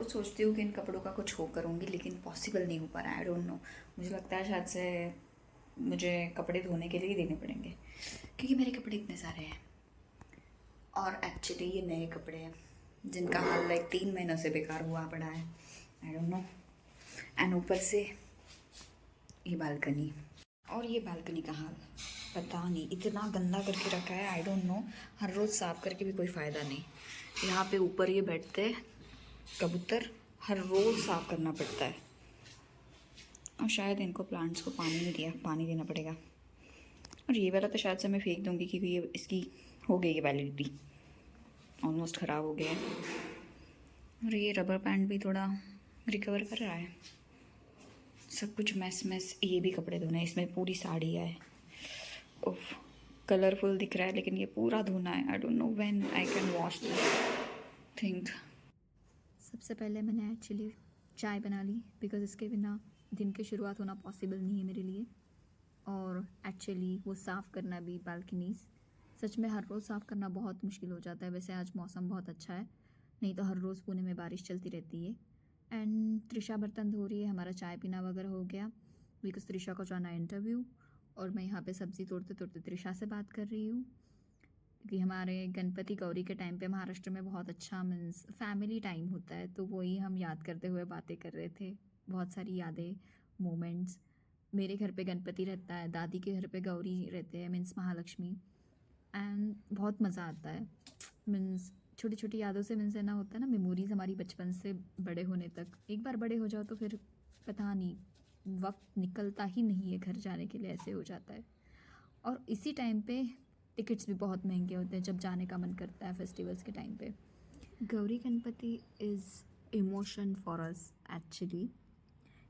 रोज़ सोचती हूँ कि इन कपड़ों का कुछ हो करूँगी, लेकिन पॉसिबल नहीं हो पा रहा है। आई डोंट नो, मुझे लगता है शायद से मुझे कपड़े धोने के लिए ही देने पड़ेंगे, क्योंकि मेरे कपड़े इतने सारे हैं। और एक्चुअली ये नए कपड़े हैं जिनका हाल लाइक 3 महीनों से बेकार हुआ पड़ा है। I don't know. एंड ऊपर से ये बालकनी, और ये बालकनी का हाल पता नहीं इतना गंदा करके रखा है। आई डोंट नो, हर रोज़ साफ़ करके भी कोई फ़ायदा नहीं। यहाँ पे ऊपर ये बैठते हैं कबूतर, हर रोज़ साफ़ करना पड़ता है। और शायद इनको प्लांट्स को पानी देना पड़ेगा। और ये वाला तो शायद से मैं फेंक दूँगी, क्योंकि ये इसकी हो गई है वैलिडिटी, ऑलमोस्ट ख़राब हो गया है। और ये रबर बैंड भी थोड़ा रिकवर कर रहा है। सब कुछ मैस ये भी कपड़े धोने हैं, इसमें पूरी साड़ी है। उफ, कलरफुल दिख रहा है, लेकिन ये पूरा धोना है। I don't know when I can wash this thing. सबसे पहले मैंने एक्चुअली चाय बना ली, बिकॉज़ इसके बिना दिन की शुरुआत होना पॉसिबल नहीं है मेरे लिए। और एक्चुअली वो साफ़ करना भी बालकनीज़, सच में हर रोज़ साफ़ करना बहुत मुश्किल हो जाता है। वैसे आज मौसम बहुत अच्छा है, नहीं तो हर रोज़ पुणे में बारिश चलती रहती है। एंड त्रिशा बर्तन धो रही है, हमारा चाय पीना वगैरह हो गया, बिकॉज़ त्रिशा को जाना है इंटरव्यू। और मैं यहाँ पे सब्ज़ी तोड़ते तोड़ते त्रिशा से बात कर रही हूँ, क्योंकि हमारे गणपति गौरी के टाइम पे महाराष्ट्र में बहुत अच्छा मीन्स फैमिली टाइम होता है, तो वही हम याद करते हुए बातें कर रहे थे। बहुत सारी यादें, मोमेंट्स। मेरे घर पे गणपति रहता है, दादी के घर पे गौरी रहते हैं, मीन्स महालक्ष्मी। एंड बहुत मज़ा आता है, मीन्स छोटी छोटी यादों से मीन्स है ना, होता है ना मेमोरीज़ हमारी बचपन से बड़े होने तक। एक बार बड़े हो जाओ तो फिर पता नहीं, वक्त निकलता ही नहीं है घर जाने के लिए, ऐसे हो जाता है। और इसी टाइम पे टिकट्स भी बहुत महंगे होते हैं जब जाने का मन करता है फेस्टिवल्स के टाइम पे। Gauri Ganpati is emotion for us actually.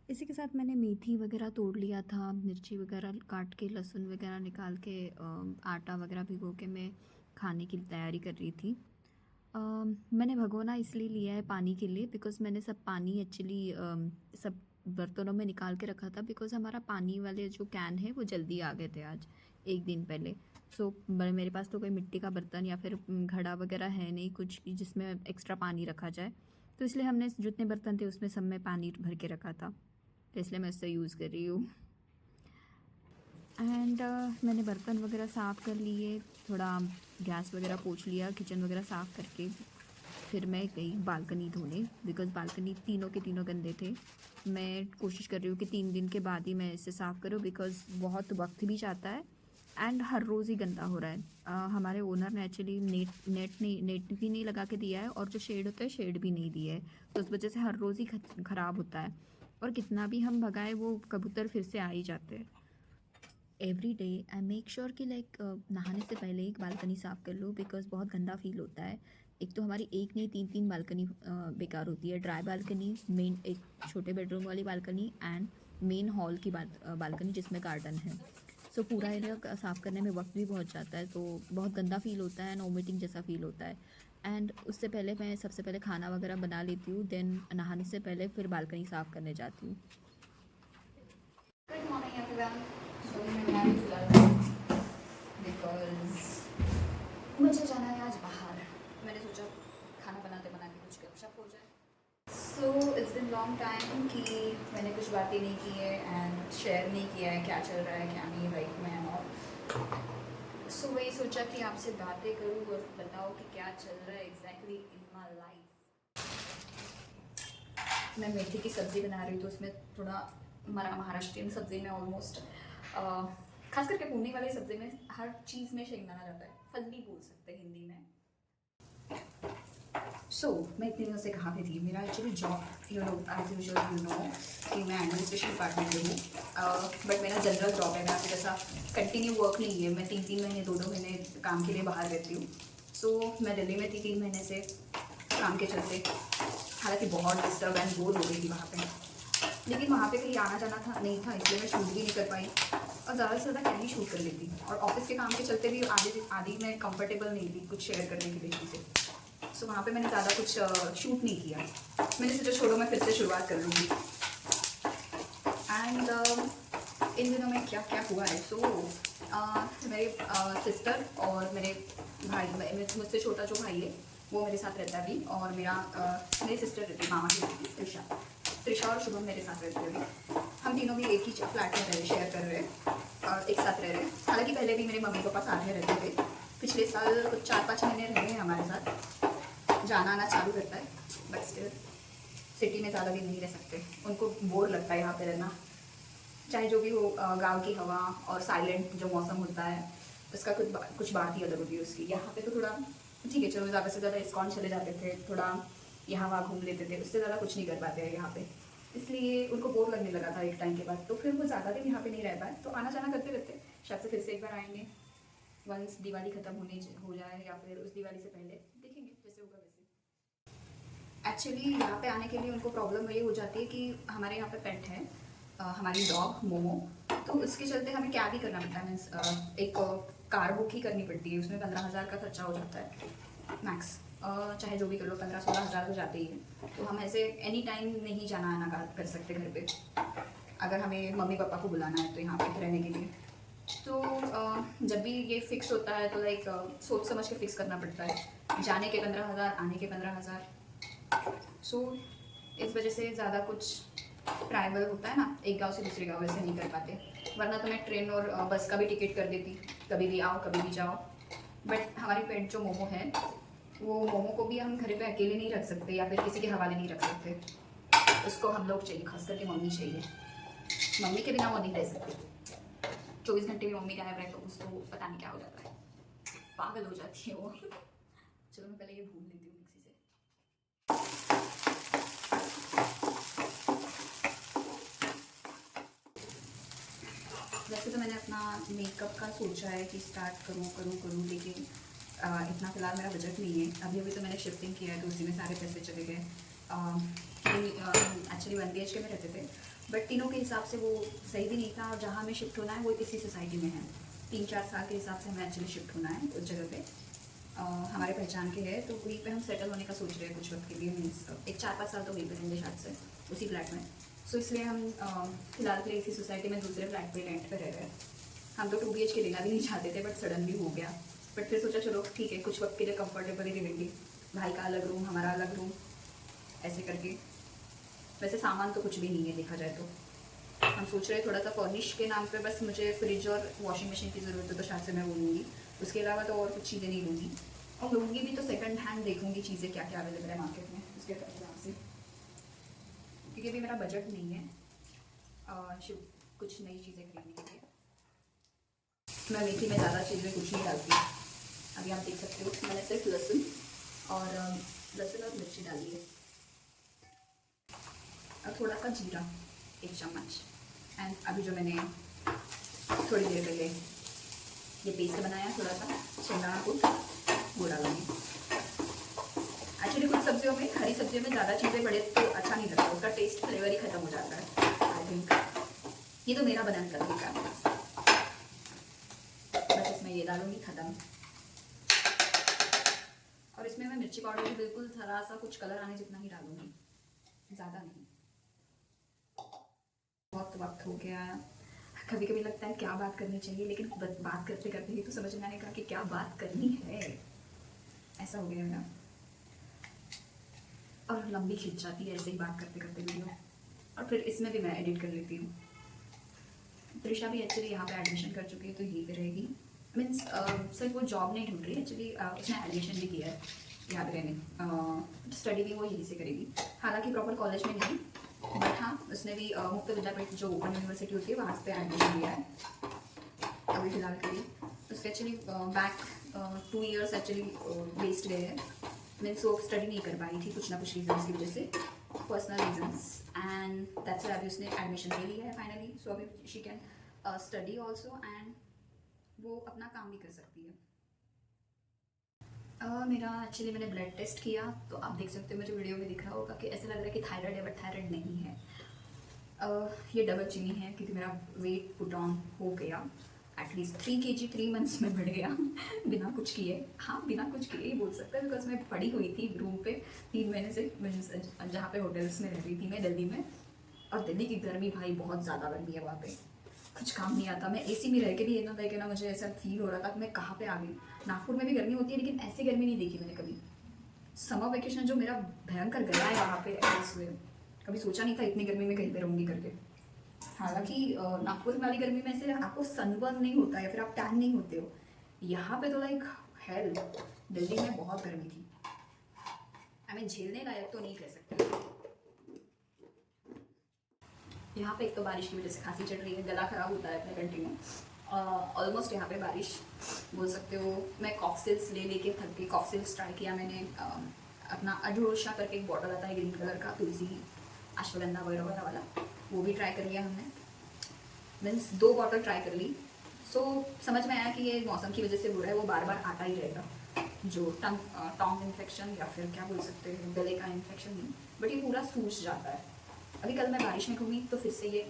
इसी के साथ मैंने मेथी वगैरह तोड़ लिया था, मिर्ची वगैरह काट के, लहसुन वगैरह निकाल के, आटा वगैरह भिगो के मैं खाने की तैयारी कर रही थी। मैंने भगोना इसलिए लिया है पानी के लिए, बिकॉज़ मैंने सब पानी एक्चुअली सब बर्तनों में निकाल के रखा था, बिकॉज़ हमारा पानी वाले जो कैन है वो जल्दी आ गए थे आज एक दिन पहले। सो मेरे पास तो कोई मिट्टी का बर्तन या फिर घड़ा वगैरह है नहीं कुछ कि जिसमें एक्स्ट्रा पानी रखा जाए, तो इसलिए हमने जितने बर्तन थे उसमें सब में पानी भर के रखा था, तो इसलिए मैं उससे यूज़ कर रही हूँ। एंड मैंने बर्तन वगैरह साफ़ कर लिए, थोड़ा गैस वगैरह पोंछ लिया, किचन वगैरह साफ़ करके फिर मैं गई बालकनी धोने, बिकॉज़ बालकनी तीनों के तीनों गंदे थे। मैं कोशिश कर रही हूँ कि 3 दिन के बाद ही मैं इसे साफ़ करूँ, बिकॉज़ बहुत वक्त भी जाता है एंड हर रोज़ ही गंदा हो रहा है। हमारे ओनर ने एक्चुअली नेट भी नहीं लगा के दिया है, और जो शेड होता है शेड भी नहीं दिया है, तो उस वजह से हर रोज़ ही ख़राब होता है। और कितना भी हम भगाए वो कबूतर फिर से आ ही जाते हैं। Every day I make sure कि लाइक नहाने से पहले एक बालकनी साफ़ कर लो, बिकॉज़ बहुत गंदा फील होता है। एक तो हमारी एक नहीं 3-3 बालकनी बेकार होती है। ड्राई बालकनी, मेन एक छोटे बेडरूम वाली बालकनी एंड मेन हॉल की बालकनी जिसमें गार्डन है। सो पूरा एरिया साफ़ करने में वक्त भी बहुत जाता है, तो बहुत गंदा फील होता है एंड वोमिटिंग जैसा फील होता है। एंड उससे पहले मैं सबसे पहले खाना वगैरह बना लेती हूँ, देन नहाने से पहले फिर बालकनी साफ़ करने जाती हूँ। Good morning everyone. सो मैं बना रही फिलहाल बिकॉज मुझे जाना है आज बाहर। मैंने सोचा खाना बनाते बनाते कुछ गपशप हो जाए। So it's been long time कि मैंने कुछ बातें नहीं की है एंड शेयर नहीं किया है क्या चल रहा है क्या नहीं लाइफ में। और सो वही सोचा कि आपसे बातें करूँ और बताओ कि क्या चल रहा है एग्जैक्टली इन माई लाइफ। मैं मेथी की सब्ज़ी बना रही हूँ, तो उसमें थोड़ा महाराष्ट्रियन सब्ज़ी में ऑलमोस्ट खास करके पुणे वाली सब्ज़ी में हर चीज़ में शेंगदाना जाता है, फल्ली बोल सकते हैं हिंदी में। सो मैं इतने दिनों से कहाँ पे थी। मेरा एक्चुअली जॉब एज यूजुअल कि मैं एडमिनिस्ट्रेशन डिपार्टमेंट में हूँ, बट मेरा जनरल जॉब है। मेरा जैसा कंटिन्यू वर्क नहीं है। मैं 3-3 महीने 2-2 महीने काम के लिए बाहर रहती हूँ। सो मैं दिल्ली में थी 3 महीने से काम के चलते, हालांकि बहुत डिस्टर्ब एंड बोर हो गई थी वहाँ पे, लेकिन वहाँ पे कहीं आना जाना था नहीं था, इसलिए मैं शूट भी नहीं कर पाई। और ज़्यादा से ज़्यादा क्या ही शूट कर लेती। और ऑफिस के काम के चलते भी आधी मैं कंफर्टेबल नहीं थी कुछ शेयर करने के लिए से। सो वहाँ पे मैंने ज़्यादा कुछ शूट नहीं किया। मैंने सोचा छोड़ो, मैं फिर से शुरुआत कर लूँगी। एंड इन दिनों में क्या क्या हुआ है। सो मेरे सिस्टर और मेरे भाई, मुझसे छोटा जो भाई है वो मेरे साथ रहता है अभी, और मेरी सिस्टर रहती है, मामा की लड़की त्रिशा और शुभम मेरे साथ रहते हैं अभी। हम तीनों भी एक ही फ्लैट में रहे, शेयर कर रहे हैं और एक साथ रह रहे हैं। हालांकि पहले भी मेरे मम्मी पापा साथ में रहते थे, पिछले साल कुछ 4-5 महीने रहे हैं हमारे साथ, जाना आना चालू करता है, बट स्टिल सिटी में ज़्यादा दिन नहीं रह सकते, उनको बोर लगता है यहाँ पे रहना। चाहे जो भी हो, गांव की हवा और साइलेंट जो मौसम होता है उसका कुछ बात ही अलग होती है उसकी। यहाँ पे तो थोड़ा ठीक है, चलो ज़्यादा से ज़्यादा इस्कॉन चले जाते थे, थोड़ा यहाँ वहाँ घूम लेते थे, उससे ज़्यादा कुछ नहीं कर पाते हैं यहाँ पे। इसलिए उनको बोर लगने लगा था एक टाइम के बाद, तो फिर वो ज़्यादा दिन यहाँ पे नहीं रह पाए, तो आना जाना करते करते शायद से फिर से एक बार आएंगे, वंस दिवाली ख़त्म हो जाए या फिर उस दिवाली से पहले, देखेंगे जैसे होगा वैसे। एक्चुअली यहाँ पे आने के लिए उनको प्रॉब्लम ये हो जाती है कि हमारे यहाँ पे पेट है, हमारी डॉग मोमो, तो उसके चलते हमें क्या भी करना पड़ता है, मीन्स एक कार बुक ही करनी पड़ती है, उसमें 15,000 का खर्चा हो जाता है मैक्स, चाहे जो भी कर लो 15-16 हज़ार तो जाते ही है। तो हम ऐसे एनी टाइम नहीं जाना आना कर सकते घर पे, अगर हमें मम्मी पापा को बुलाना है तो यहाँ पे रहने के लिए। तो जब भी ये फिक्स होता है तो लाइक सोच समझ के फिक्स करना पड़ता है, जाने के 15,000, आने के 15,000। सो इस वजह से ज़्यादा कुछ ट्रैवल होता है ना, एक गांव से दूसरे गांव वैसे नहीं कर पाते, वरना तो मैं ट्रेन और बस का भी टिकट कर देती, कभी भी आओ कभी भी जाओ। बट हमारी पेट जो मोमो है, वो मोमो को भी हम घर पे अकेले नहीं रख सकते या फिर किसी के हवाले नहीं रख सकते, उसको हम लोग चाहिए, खास करके मम्मी चाहिए, मम्मी के बिना वो नहीं रह सकती। 24 घंटे में मम्मी गायब रहे तो उसको पता नहीं क्या हो जाता है, पागल हो जाती है वो। चलो मैं पहले ये भून लेती हूँ मिक्सी से। वैसे तो मैंने अपना मेकअप का सोचा है कि स्टार्ट करूँ, लेकिन इतना फ़िलहाल मेरा बजट नहीं है। अभी तो मैंने शिफ्टिंग किया है तो उसी में सारे पैसे चले गए। एक्चुअली 1 BHK में रहते थे, बट तीनों के हिसाब से वो सही भी नहीं था, और जहाँ हमें शिफ्ट होना है वो इसी सोसाइटी में है। 3-4 साल के हिसाब से हमें एक्चुअली शिफ्ट होना है उस जगह पे, हमारे पहचान के है, तो वहीं पे हम सेटल होने का सोच रहे हैं कुछ वक्त के लिए, मीन्स एक 4-5 साल तो वहीं पे रहेंगे शायद से, उसी फ्लैट में। सो इसलिए हम फिलहाल के लिए इसी सोसाइटी में दूसरे फ्लैट पे रेंट पे रह रहे हैं। हम तो 2 BHK लेना भी नहीं चाहते थे, बट सडनली हो गया, बट फिर सोचा चलो ठीक है, कुछ वक्त के लिए कंफर्टेबल ही रहेंगे, भाई का अलग रूम, हमारा अलग रूम, ऐसे करके। वैसे सामान तो कुछ भी नहीं है देखा जाए तो, हम सोच रहे हैं थोड़ा सा फर्निश के नाम पे, बस मुझे फ्रिज और वॉशिंग मशीन की ज़रूरत है तो शायद से मैं वो लूँगी, उसके अलावा तो और कुछ चीज़ें नहीं लूँगी, और लूँगी भी तो सेकंड हैंड देखूँगी चीज़ें क्या क्या अवेलेबल है मार्केट में उसके हिसाब से, क्योंकि अभी मेरा बजट नहीं है कुछ नई चीज़ें खरीदने के लिए। मैं मेथी में ज़्यादा चीज़ें कुछ नहीं डालती, अभी आप देख सकते हो मैंने सिर्फ लहसुन और मिर्ची डाली है, और थोड़ा सा जीरा 1 चम्मच, एंड अभी जो मैंने थोड़ी देर पहले ये पेस्ट बनाया थोड़ा सा शेंगदाना कूट वो डालूंगी। एक्चुअली कुछ सब्जियों में, हरी सब्जियों में ज़्यादा चीज़ें पड़े तो अच्छा नहीं लगता, उसका टेस्ट फ्लेवर ही ख़त्म हो जाता है आई थिंक। ये तो मेरा बनाने का तरीका है, बस इसमें ये डालूंगी, ख़त्म। और इसमें मैं मिर्ची पाउडर भी बिल्कुल थोड़ा सा कुछ कलर आने जितना ही डालूंगी, ज़्यादा नहीं। बहुत वक्त हो गया, कभी कभी लगता है क्या बात करनी चाहिए, लेकिन बात करते करते ही तो समझ में आएगा कि क्या बात करनी है, ऐसा हो गया मेरा, और लंबी खिंच जाती है ऐसे ही बात करते करते वीडियो, और फिर इसमें भी मैं एडिट कर लेती हूँ। त्रिशा भी एक्चुअली यहाँ पे एडमिशन कर चुकी है तो यहीं पे रहेगी, मीन्स सिर्फ वो जॉब नहीं ढूंढ रही, एक्चुअली उसने एडमिशन भी किया है यहाँ पे रहने, स्टडी भी वो यहीं से करेगी, हालांकि प्रॉपर कॉलेज में नहीं, बट हाँ उसने भी मुक्त विद्यापीठ जो ओपन यूनिवर्सिटी होती है वहाँ पे एडमिशन लिया है अभी फिलहाल के लिए। उसके actually back 2 years actually waste गए हैं, मीन्स वो स्टडी नहीं कर पाई थी कुछ ना कुछ रीजन्स की वजह से, personal reasons, and that's why अभी उसने एडमिशन ले लिया है फाइनली, सो अभी she can study also, and वो अपना काम भी कर सकती है। मेरा एक्चुअली मैंने ब्लड टेस्ट किया तो आप देख सकते हो, मुझे वीडियो में दिख रहा होगा कि ऐसा लग रहा है कि थायराइड है, बट थायराइड नहीं है। ये डबल चीनी है क्योंकि मेरा वेट पुट ऑन हो गया, एटलीस्ट 3 kg 3 months में बढ़ गया बिना कुछ किए, हाँ बिना कुछ किए ही बोल सकते हैं, बिकॉज मैं पड़ी हुई थी रूम पे 3 महीने से, जहाँ पे होटल्स में रह रही थी मैं दिल्ली में, और दिल्ली की गर्मी भाई बहुत ज़्यादा गर्मी है वहाँ पे, कुछ काम नहीं आता। मैं एसी में रह के भी इतना देखे ना, मुझे ऐसा फील हो रहा था कि मैं कहाँ पे आ गई। नागपुर में भी गर्मी होती है लेकिन ऐसी गर्मी नहीं देखी मैंने कभी, समर वेकेशन जो मेरा भयंकर गया है यहाँ पे ऐसे कभी सोचा नहीं था इतनी गर्मी में कहीं पे रहूँगी करके। हालांकि नागपुर वाली गर्मी में से आपको सनबर्न नहीं होता या फिर आप टैन नहीं होते हो, यहाँ पे तो लाइक हेल। दिल्ली में बहुत गर्मी थी, आई मीन झेलने लायक तो नहीं कह सकते। यहाँ पे एक तो बारिश की वजह से खांसी चढ़ रही है, गला खराब होता है अपने कंटिन्यू। ऑलमोस्ट यहाँ पे बारिश बोल सकते हो। मैं कॉफसिल्स ले लेके थक गई। कॉफसिल्स ट्राई किया मैंने, अपना अडोशा करके एक बॉटल आता है ग्रीन कलर का, तुलसी अश्वगंधा वगैरह वाला, वो भी ट्राई कर लिया हमने। मीन्स 2 बॉटल ट्राई कर ली। सो समझ में आया कि ये मौसम की वजह से हो रहा है, वो बार बार आता ही रहेगा। जो टॉन्ग इन्फेक्शन या फिर क्या बोल सकते हैं गले का इन्फेक्शन नहीं, बट ये पूरा सूज जाता है। अभी कल मैं बारिश में घूमी तो फिर से ये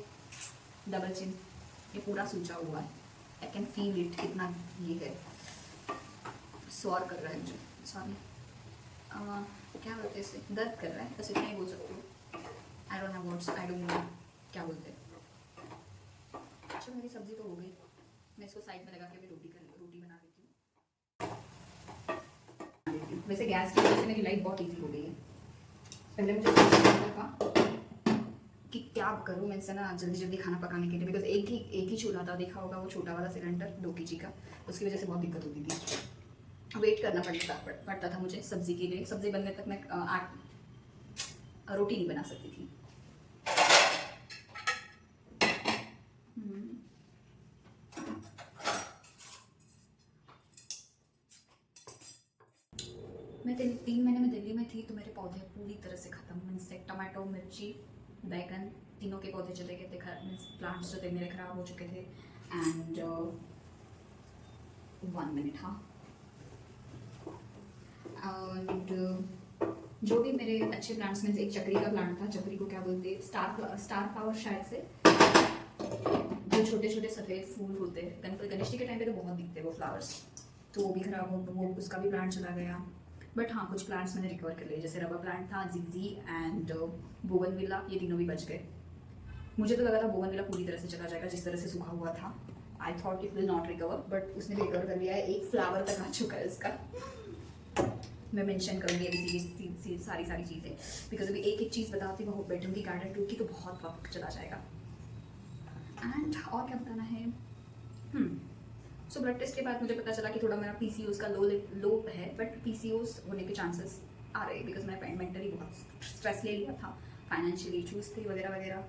डबल चिन, ये पूरा सूजा हुआ है। आई कैन फील इट, कितना ये है, स्वॉर कर रहा है मुझे, सॉरी क्या बोलते हैं इसे, दर्द कर रहा है, बस इतना ही बोल सकती हूँ। I don't have words, I don't know क्या बोलते हैं। अच्छा मेरी सब्जी तो हो गई, मैं इसको साइड में लगा के अभी रोटी बना देती हूँ। वैसे गैस की वजह से मेरी लाइफ बहुत ईजी हो गई है। पहले मुझे सोचना था कि क्या करूँ मैं इससे ना जल्दी जल्दी खाना पकाने के लिए, बिकॉज एक ही चूल्हा था, देखा होगा वो छोटा वाला सिलेंडर 2 kg का, उसकी वजह से बहुत दिक्कत होती थी, वेट करना पड़ता था मुझे सब्ज़ी के लिए। सब्ज़ी बनने तक मैं रोटी नहीं बना सकती थी। मैं 3 महीने में दिल्ली में थी तो मेरे पौधे पूरी तरह से ख़त्म। मीन्स टमाटो, मिर्ची, बैगन, तीनों के पौधे चले गए थे। मीन्स प्लांट्स जो थे मेरे ख़राब हो चुके थे। एंड 1 मिनट, हाँ। एंड जो भी मेरे अच्छे प्लांट्स में से एक चक्री का प्लांट था, चक्री को क्या बोलते हैं, स्टार फ्लावर शायद से, जो छोटे छोटे सफ़ेद फूल होते हैं, गणेश जी के टाइम पे तो बहुत दिखते हैं वो फ्लावर्स, तो वो भी ख़राब हो, वो उसका भी प्लांट चला गया। बट हाँ कुछ प्लांट्स मैंने रिकवर कर लिए, जैसे रबर प्लांट था, जिग्जी एंड बोगनविला, ये तीनों भी बच गए। मुझे तो लगा था बोगनविला पूरी तरह से चला जाएगा जिस तरह से सूखा हुआ था। I thought it will not recover, but उसने भी रिकवर कर लिया है। एक फ्लावर तक आ चुका है इसका। मैं मेंशन करूँगी अभी सारी चीज़ें, बिकॉज अभी एक चीज़ बताती हूँ, बैठूँगी गार्डन टूर की तो बहुत वक्त चला जाएगा। एंड और क्या बताना है, सो ब्लड टेस्ट के बाद मुझे पता चला कि थोड़ा मेरा PCOS का लो है, बट PCOS होने के चांसेस आ रहे, बिकॉज मैं मेंटली बहुत स्ट्रेस ले लिया था, फाइनेंशियल इशूज़ थे वगैरह वगैरह,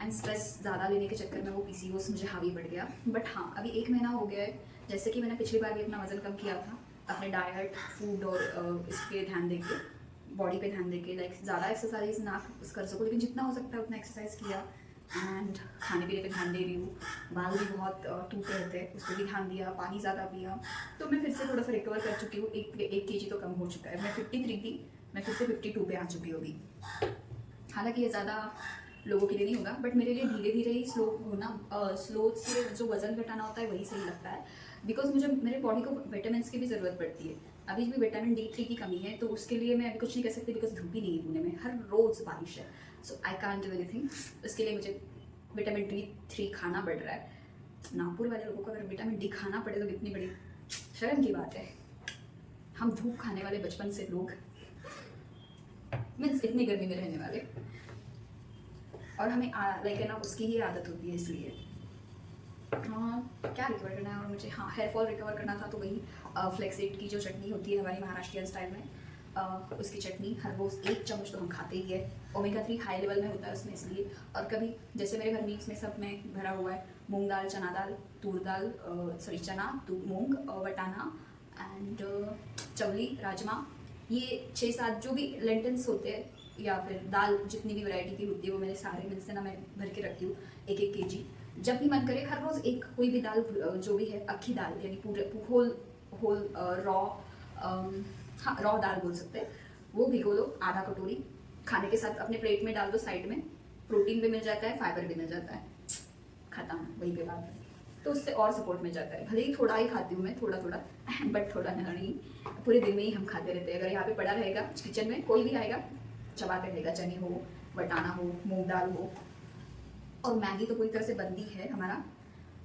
एंड स्ट्रेस ज़्यादा लेने के चक्कर में वो PCOS मुझे हावी पड़ गया। बट हाँ अभी 1 महीना हो गया है, जैसे कि मैंने पिछली बार भी अपना वज़न कम किया था, अपने डाइट, फूड और इस पर ध्यान देके, बॉडी पे ध्यान देके, लाइक ज़्यादा एक्सरसाइज ना कर सकूँ लेकिन जितना हो सकता है उतना एक्सरसाइज किया। एंड खाने पीने पे ध्यान दे रही हूँ, बाल भी बहुत टूटे रहते हैं, उस पर भी ध्यान दिया, पानी ज़्यादा पिया, तो मैं फिर से थोड़ा सा रिकवर कर चुकी हूँ। 1 kg तो कम हो चुका है। मैं 53 थी, मैं फिर से 52 पे आ चुकी हूँ अभी। हालांकि ये ज़्यादा लोगों के लिए नहीं होगा, बट मेरे लिए धीरे धीरे ही स्लो से जो वज़न घटाना होता है वही सही लगता है, बिकॉज मुझे मेरे बॉडी को विटामिन की भी ज़रूरत पड़ती है। अभी भी विटामिन D3 की कमी है, तो उसके लिए मैं अभी कुछ नहीं कर सकती, बिकॉज धूप ही नहीं है पुणे में, हर रोज़ बारिश है। सो आई कांट डू एनीथिंग। उसके लिए मुझे विटामिन D3 खाना पड़ रहा है। नागपुर वाले लोगों को अगर विटामिन D खाना पड़े तो कितनी बड़ी शर्म की बात है। हम धूप खाने वाले बचपन से लोग, मीन्स इतनी गर्मी में रहने वाले, और हमें लाइक है ना उसकी ही आदत होती है। इसलिए क्या रिकवर करना है और मुझे, हाँ हेयर फॉल रिकवर करना था, तो वही फ्लेक्सीड की जो चटनी होती है हमारी महाराष्ट्रियन स्टाइल में, उसकी चटनी हर रोज़ 1 चम्मच तो हम खाते ही है। ओमेगा 3 हाई लेवल में होता है उसमें, इसलिए। और कभी जैसे मेरे घर में इसमें सब में भरा हुआ है, मूंग दाल, चना दाल, तूर दाल, चना, मूंग, वटाना एंड चवली, राजमा, ये 6-7 जो भी लेंटल्स होते हैं या फिर दाल जितनी भी वैरायटी की होती है वो मैंने सारे मिल से ना मैं भर के रखती हूँ 1-1 kg। जब भी मन करे हर रोज़ एक कोई भी दाल, जो भी है अक्खी दाल, यानी पूरे होल रॉ, हाँ रॉ दाल बोल सकते हैं, वो भिगो लो आधा कटोरी, खाने के साथ अपने प्लेट में डाल दो साइड में, प्रोटीन भी मिल जाता है, फाइबर भी मिल जाता है, खत्म वहीं पे बात है। तो उससे और सपोर्ट मिल जाता है। भले ही थोड़ा ही खाती हूँ मैं, थोड़ा बट थोड़ा नहीं, पूरे दिन में ही हम खाते रहते हैं। अगर यहाँ पे पड़ा रहेगा किचन में, कोई भी आएगा चबाते रहेगा, चने हो, वटाना हो, मूंग दाल हो। और मैगी तो पूरी तरह से बंदी है हमारा,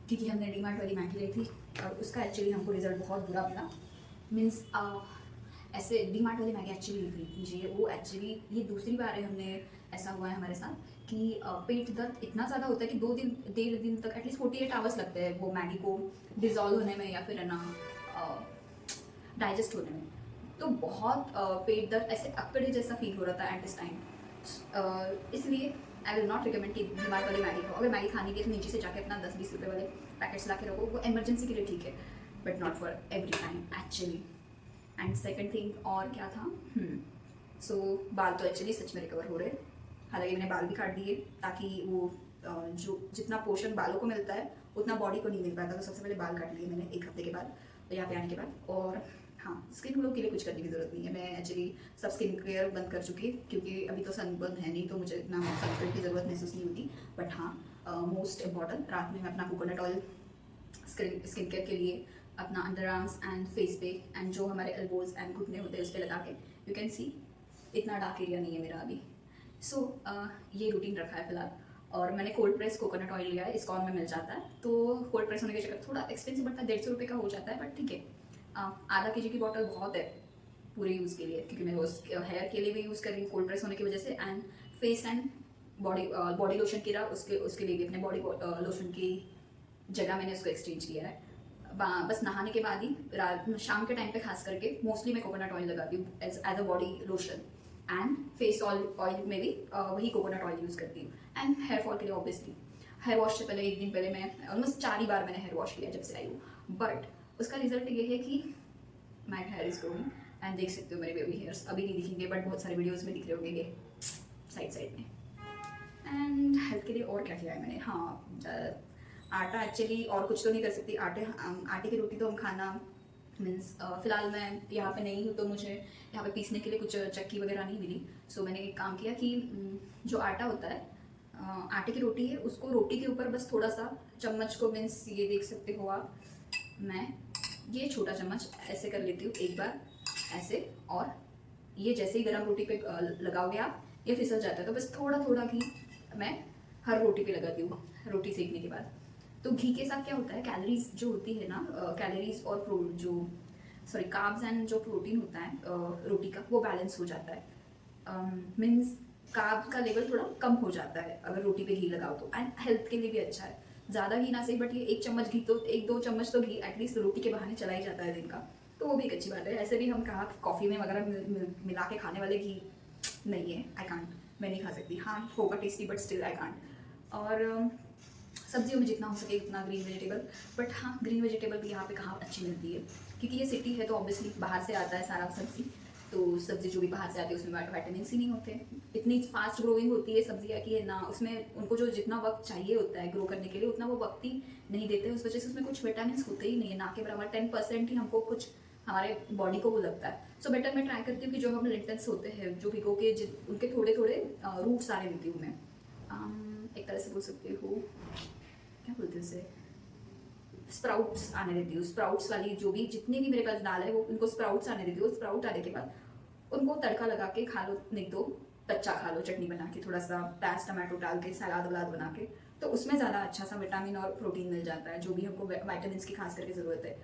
क्योंकि हमने डीमार्ट वाली मैगी ली थी और उसका एक्चुअली हमको रिजल्ट बहुत बुरा मिला। मीन्स ऐसे डीमार्ट वाली मैगी एक्चुअली नहीं खरीदनी चाहिए। वो एक्चुअली ये दूसरी बार है हमने ऐसा हुआ है हमारे साथ कि पेट दर्द इतना ज़्यादा होता है कि 2 दिन 1.5 दिन तक एटलीस्ट 48 आवर्स लगते हैं वो मैगी को डिज़ोल्व होने में या फिर है ना डाइजेस्ट होने में। तो बहुत पेट दर्द ऐसे अकड़े जैसा फील हो रहा था एट दिस टाइम। इसलिए आई विल नॉट रिकमेंड कि डीमार्ट वाली मैगी खाओ। अगर मैगी खानी है तो नीचे से जाके अपना 10-20 रुपये वाले पैकेट्स ला के रखो, वो इमरजेंसी के लिए ठीक है, but not for every time actually. And second thing और क्या था, सो बाल तो एक्चुअली सच में रिकवर हो रहे हैं। हालांकि मैंने बाल भी काट दिए ताकि वो जो जितना पोषण बालों को मिलता है उतना बॉडी को नहीं मिल पाता, तो सबसे पहले बाल काट लिए मैंने 1 हफ्ते के बाद यहाँ पे आने के बाद। और हाँ, स्किन ग्लो के लिए कुछ करने की ज़रूरत नहीं है, मैं एक्चुअली सब स्किन केयर बंद कर चुकी क्योंकि अभी तो सनबर्न है नहीं, तो मुझे इतना सनस्क्रीन की ज़रूरत महसूस नहीं होती। बट हाँ, मोस्ट इम्पॉर्टेंट, रात में मैं अपना कोकोनट ऑयल स्किन केयर के लिए अपना अंडर आर्म्स एंड फेस पे एंड जो हमारे एल्बोज एंड घुटने होते हैं उस पर लगा के, यू कैन सी इतना डार्क एरिया नहीं है मेरा अभी। सो ये रूटीन रखा है फिलहाल। और मैंने कोल्ड प्रेस कोकोनट ऑयल लिया है, इस्कॉन में मिल जाता है, तो कोल्ड प्रेस होने के चक्कर थोड़ा एक्सपेंसिव पड़ता है, 150 रुपये का हो जाता है, बट ठीक है। आधा kg की बॉटल बहुत है पूरे यूज़ के लिए, क्योंकि मैं रोज हेयर के लिए भी यूज़ कर रही हूँ कोल्ड प्रेस होने की वजह से, and face and body lotion की रहा उसके लिए भी अपने बॉडी लोशन की जगह मैंने उसको एक्सचेंज किया है। बस नहाने के बाद ही रात शाम के टाइम पे खास करके मोस्टली मैं कोकोनट ऑयल लगाती हूँ as a body lotion, and face oil में भी वही कोकोनट ऑयल यूज़ करती हूँ। एंड हेयर फॉल के लिए ऑब्वियसली हेयर वॉश से पहले 1 दिन पहले मैं ऑलमोस्ट 4 ही बार मैंने हेयर वॉश किया जब से आई हूँ, बट उसका रिजल्ट ये है कि my here is growing. And देख सकते हो मेरे बेबी हेयर्स अभी नहीं दिखेंगे, बट बहुत सारे वीडियोज़ में दिख रहे होंगे साइड में। एंड हेल्थ के लिए और क्या किया है मैंने, हाँ, आटा एक्चुअली और कुछ तो नहीं कर सकती, आटे की रोटी तो हम खाना मीन्स फ़िलहाल मैं यहाँ पे नहीं हूँ तो मुझे यहाँ पे पीसने के लिए कुछ चक्की वगैरह नहीं मिली। सो मैंने एक काम किया कि जो आटा होता है, आटे की रोटी है, उसको रोटी के ऊपर बस थोड़ा सा चम्मच को मीन्स ये देख सकते हो आप, मैं ये छोटा चम्मच ऐसे कर लेती हूँ एक बार ऐसे, और ये जैसे ही गर्म रोटी पे लगाओगे आप ये फिसल जाता है, तो बस थोड़ा थोड़ा घी मैं हर रोटी पे लगाती हूँ रोटी सेकने के बाद। तो घी के साथ क्या होता है, कैलोरीज जो होती है ना, कैलोरीज और कार्ब्स एंड जो प्रोटीन होता है रोटी का, वो बैलेंस हो जाता है। मीन्स कार्ब का लेवल थोड़ा कम हो जाता है अगर रोटी पे घी लगाओ तो, एंड हेल्थ के लिए भी अच्छा है। ज़्यादा घी ना सही, बट ये 1 चम्मच घी तो 1-2 चम्मच तो घी एटलीस्ट रोटी के बहाने चला ही जाता है दिन का, तो वो भी एक अच्छी बात है। ऐसे भी हम कहा कॉफ़ी में वगैरह मिला के खाने वाले घी नहीं है, आई कांट, मैं नहीं खा सकती। हाँ होगा tasty, but still I can't. और सब्जियों में जितना हो सके उतना ग्रीन वेजिटेबल, बट हाँ ग्रीन वेजिटेबल भी यहाँ पे कहाँ अच्छी मिलती है, क्योंकि ये सिटी है तो ऑब्वियसली बाहर से आता है सारा सब्जी, तो सब्जी जो भी बाहर से आती है उसमें विटामिन सी नहीं होते, इतनी फास्ट ग्रोइंग होती है सब्जियाँ कि है ना, उसमें उनको जो जितना वक्त चाहिए होता है ग्रो करने के लिए उतना वो वक्त ही नहीं देते, उस वजह से उसमें कुछ विटामिन होते ही नहीं है, ना के बराबर 10% ही हमको कुछ हमारे बॉडी को वो लगता है। सो बेटर मैं ट्राई करती हूँ कि जो हम लेंटिल्स होते हैं जो भिगो के उनके थोड़े थोड़े रूट सारे लेती हूँ मैं, एक तरह से बोल सकते हो क्या बोलते हैं उसे, स्प्राउट्स आने देती हूँ। स्प्राउट्स वाली जो भी जितनी भी मेरे पास दाल है वो उनको स्प्राउट्स आने देती हूँ। स्प्राउट आने के बाद उनको तड़का लगा के खा लो, नहीं तो कच्चा खा लो चटनी बना के, थोड़ा सा प्याज टमाटो डाल के सलाद वलाद बना के, तो उसमें ज़्यादा अच्छा सा विटामिन और प्रोटीन मिल जाता है जो भी हमको विटामिन की खास करके ज़रूरत है।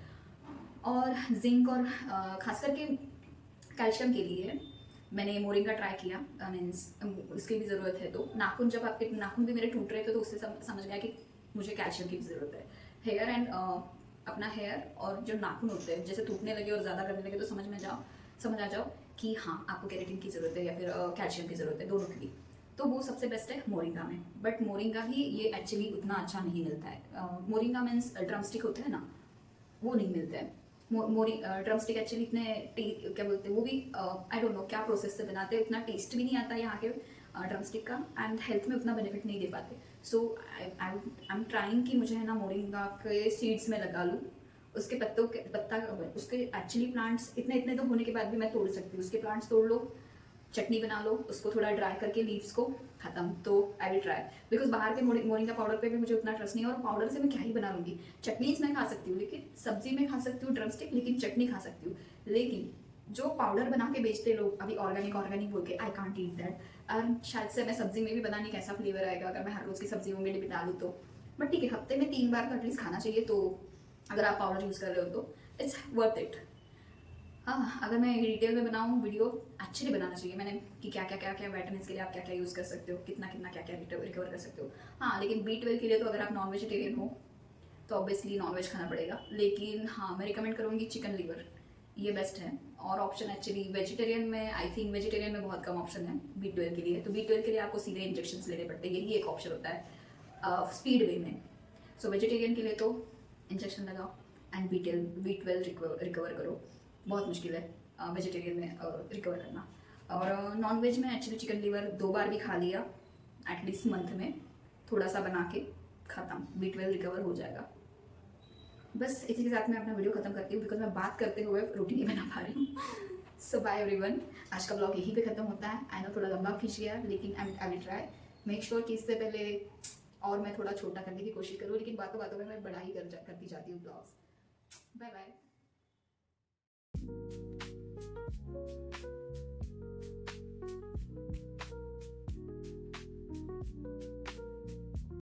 और जिंक और खास करके कैल्शियम के लिए मैंने मोरिंगा ट्राई किया, मीन्स उसकी भी ज़रूरत है। तो नाखून जब आपके नाखून भी मेरे टूट रहे थे तो उससे समझ गया कि मुझे कैल्शियम की भी ज़रूरत है। हेयर एंड अपना हेयर और जो नाखून होते हैं जैसे टूटने लगे और ज़्यादा करने लगे तो समझ आ जाओ कि हाँ आपको केराटिन की ज़रूरत है या फिर कैल्शियम की ज़रूरत है, दोनों की भी। तो वो सबसे बेस्ट है मोरिंगा में, बट मोरिंगा ही ये एक्चुअली उतना अच्छा नहीं मिलता है। मोरिंगा मीन्स ड्रमस्टिक होते हैं ना, वो नहीं मिलते हैं। ड्रमस्टिक एक्चुअली इतने क्या बोलते हैं वो भी आई डोंट नो क्या प्रोसेस से बनाते हैं, उतना टेस्ट भी नहीं आता यहाँ के ड्रमस्टिक का, एंड हेल्थ में उतना बेनिफिट नहीं दे पाते। सो आई एम ट्राइंग कि मुझे है ना मोरिंगा के सीड्स में लगा लूँ, उसके पत्ता उसके एक्चुअली प्लांट्स इतने तो होने के बाद भी मैं तोड़ सकती हूँ, उसके प्लांट्स तोड़ लो, चटनी बना लो, उसको थोड़ा ड्राई करके लीव्स को खत्म। तो आई विल ट्राई, बिकॉज बाहर के मोरिंगा पाउडर पे भी मुझे उतना ट्रस्ट नहीं है, और पाउडर से मैं क्या ही बना लूँगी। चटनीज मैं खा सकती हूँ, लेकिन सब्जी में खा सकती हूँ ड्रमस्टिक, लेकिन चटनी खा सकती हूँ, लेकिन जो पाउडर बना के बेचते लोग अभी ऑर्गेनिक बोल के, आई कांट ईट दैट। और शायद से मैं सब्जी में भी पता नहीं कैसा फ्लेवर आएगा अगर मैं हर रोज़ की सब्जियों में भी डालूँ तो, बट ठीक है हफ्ते में 3 बार तो एटलीस्ट खाना चाहिए। तो अगर आप पाउडर यूज़ कर रहे हो तो इट्स वर्थ इट। हाँ, अगर मैं डिटेल में बनाऊँ वीडियो, एक्चुअली बनाना चाहिए मैंने कि क्या विटामिन्स के लिए आप क्या यूज़ कर सकते हो, कितना क्या रिकवर कर सकते हो। हाँ, लेकिन B12 के लिए तो अगर आप नॉन वेजिटेरियन हो तो ऑब्वियसली नॉनवेज खाना पड़ेगा, लेकिन हाँ मैं रिकमेंड करूँगी चिकन लीवर, ये बेस्ट है। और ऑप्शन एक्चुअली वेजिटेरियन में, आई थिंक वेजिटेरियन में बहुत कम ऑप्शन है B12 के लिए, तो B12 के लिए आपको सीधे इंजेक्शंस लेने पड़ते हैं, यही एक ऑप्शन होता है स्पीड वे में। सो वेजिटेरियन के लिए तो इंजेक्शन लगाओ एंड B12 रिकवर करो, बहुत मुश्किल है वेजिटेरियन में रिकवर करना। और नॉन वेज में एक्चुअली चिकन लीवर 2 बार भी खा लिया एटलीस्ट मंथ में, थोड़ा सा बना के ख़त्म, B12 रिकवर हो जाएगा। बस इसी के साथ मैं अपना वीडियो खत्म करती हूँ, बिकॉज मैं बात करते हुए रोटी नहीं बना पा रही हूँ। सो बाय एवरीवन, आज का ब्लॉग यहीं पे खत्म होता है। आई नो थोड़ा लंबा खींच गया, लेकिन I will try make sure कि इससे पहले और मैं थोड़ा छोटा करने की कोशिश करूँ, लेकिन बातों बातों में मैं बड़ा ही करती जाती हूँ ब्लॉग्स। Bye bye.